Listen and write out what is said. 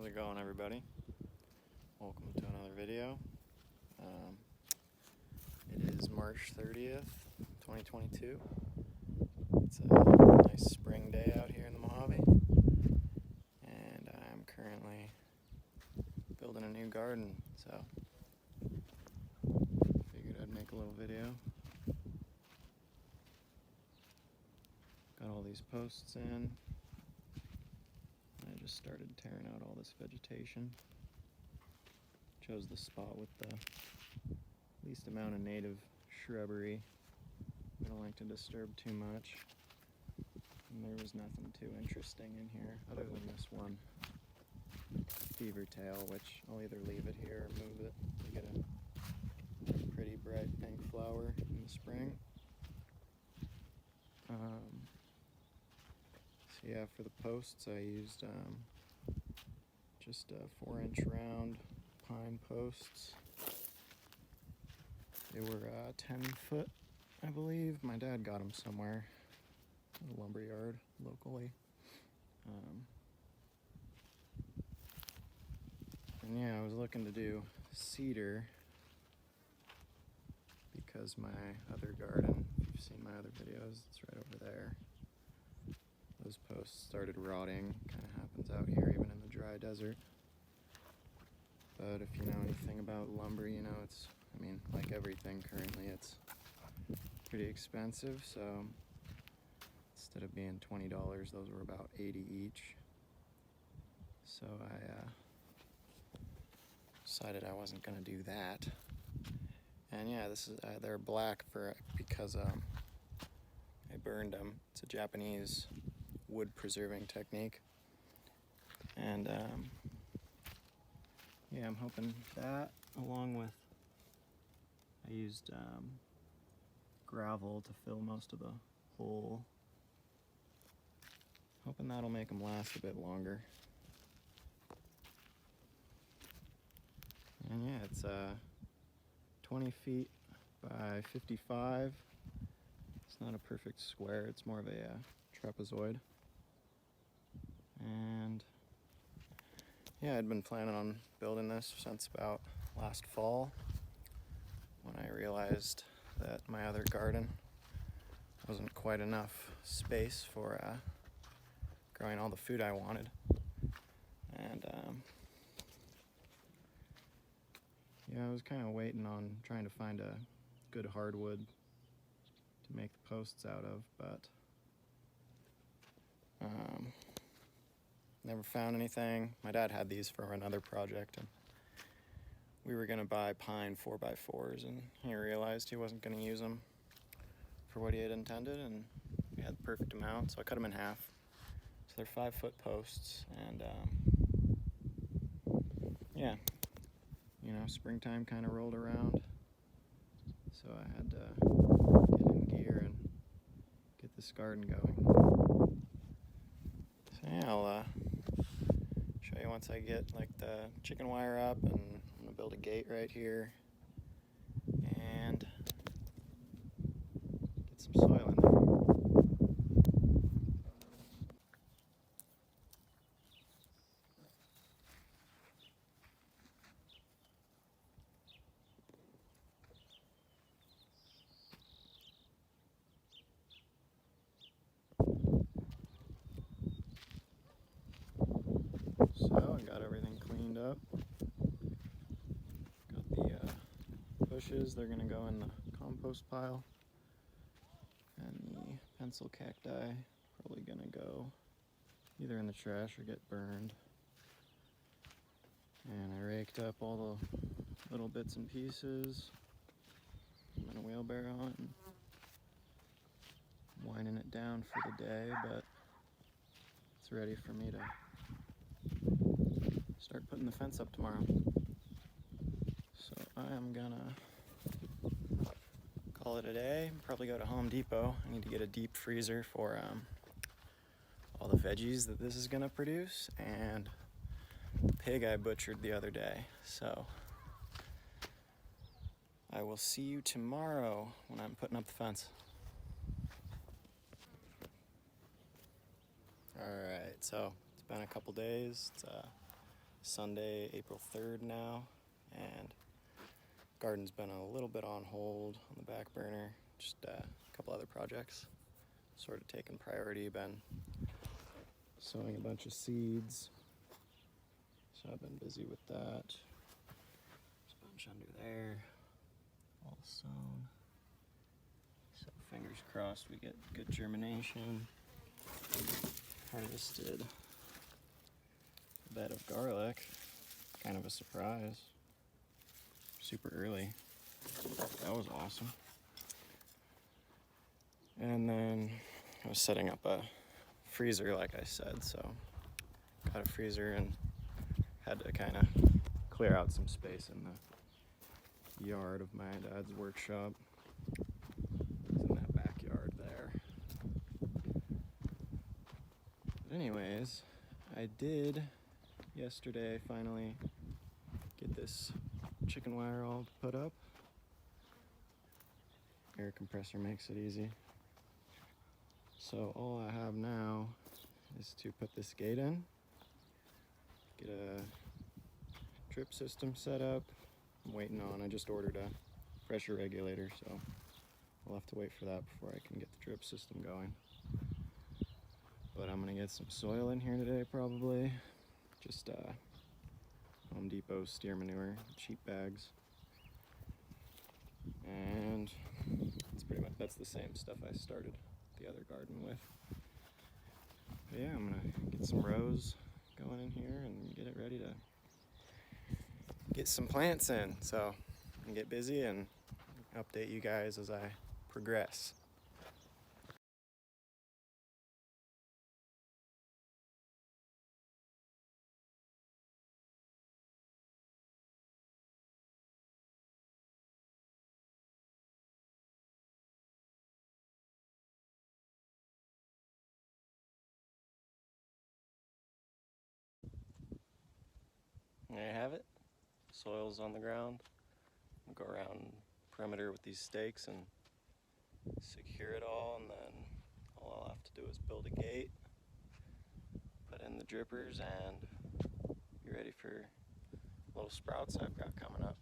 How's it going, everybody? Welcome to another video. It is March 30th, 2022. It's a nice spring day out here in the Mojave, and I'm currently building a new garden, so figured I'd make a little video. Got all these posts in. I just started tearing out all this vegetation. Chose the spot with the least amount of native shrubbery. I don't like to disturb too much. And there was nothing too interesting in here other than this one beaver tail, which I'll either leave it here or move it to get a pretty bright pink flower in the spring. So yeah, for the posts I used just 4-inch round pine posts. They were 10 foot, I believe. My dad got them somewhere at a lumber yard locally. And yeah, I was looking to do cedar because my other garden, if you've seen my other videos, it's right over there. Those posts started rotting. Kind of happens out here, even in the dry desert. But if you know anything about lumber, you know it's, I mean, like everything currently, it's pretty expensive. So instead of being $20, those were about $80 each. So I decided I wasn't gonna do that. And yeah, this is they're black because I burned them. It's a Japanese wood preserving technique. And yeah, I'm hoping that, along with, I used gravel to fill most of the hole. Hoping that'll make them last a bit longer. And yeah, it's 20 feet by 55. It's not a perfect square, it's more of a trapezoid. And yeah, I'd been planning on building this since about last fall, when I realized that my other garden wasn't quite enough space for growing all the food I wanted. And yeah, I was kind of waiting on trying to find a good hardwood to make the posts out of, but never found anything. My dad had these for another project, and we were gonna buy pine 4x4s, and he realized he wasn't gonna use them for what he had intended, and we had the perfect amount, so I cut them in half. So they're 5-foot posts, and yeah, you know, springtime kind of rolled around, so I had to get in gear and get this garden going. So yeah, I'll show you once I get like the chicken wire up, and I'm gonna build a gate right here and get some soil in there. So I got everything cleaned up. Got the bushes, they're gonna go in the compost pile. And the pencil cacti probably gonna go either in the trash or get burned. And I raked up all the little bits and pieces. I'm in a wheelbarrow and winding it down for the day, but it's ready for me to start putting the fence up tomorrow. So I am gonna call it a day, probably go to Home Depot. I need to get a deep freezer for all the veggies that this is gonna produce, and the pig I butchered the other day. So I will see you tomorrow when I'm putting up the fence. Alright, so it's been a couple days. It's Sunday, April 3rd now, and garden's been a little bit on hold on the back burner. Just a couple other projects sort of taken priority. Been sowing a bunch of seeds, so I've been busy with that. There's a bunch under there, all sown. So fingers crossed we get good germination. Harvested a bed of garlic, kind of a surprise. Super early. That was awesome. And then I was setting up a freezer, like I said, so got a freezer and had to kind of clear out some space in the yard of my dad's workshop. It's in that backyard there. But anyways, I did yesterday finally get this chicken wire all put up. Air compressor makes it easy. So all I have now is to put this gate in, get a drip system set up. I'm waiting on, I just ordered a pressure regulator, so I'll have to wait for that before I can get the drip system going. But I'm gonna get some soil in here today probably. Just Home Depot steer manure, cheap bags. And that's the same stuff I started the other garden with. But yeah, I'm gonna get some rows going in here and get it ready to get some plants in. So I can get busy and update you guys as I progress. There you have it. Soil's on the ground. I'll go around perimeter with these stakes and secure it all, and then all I'll have to do is build a gate, put in the drippers, and be ready for little sprouts I've got coming up.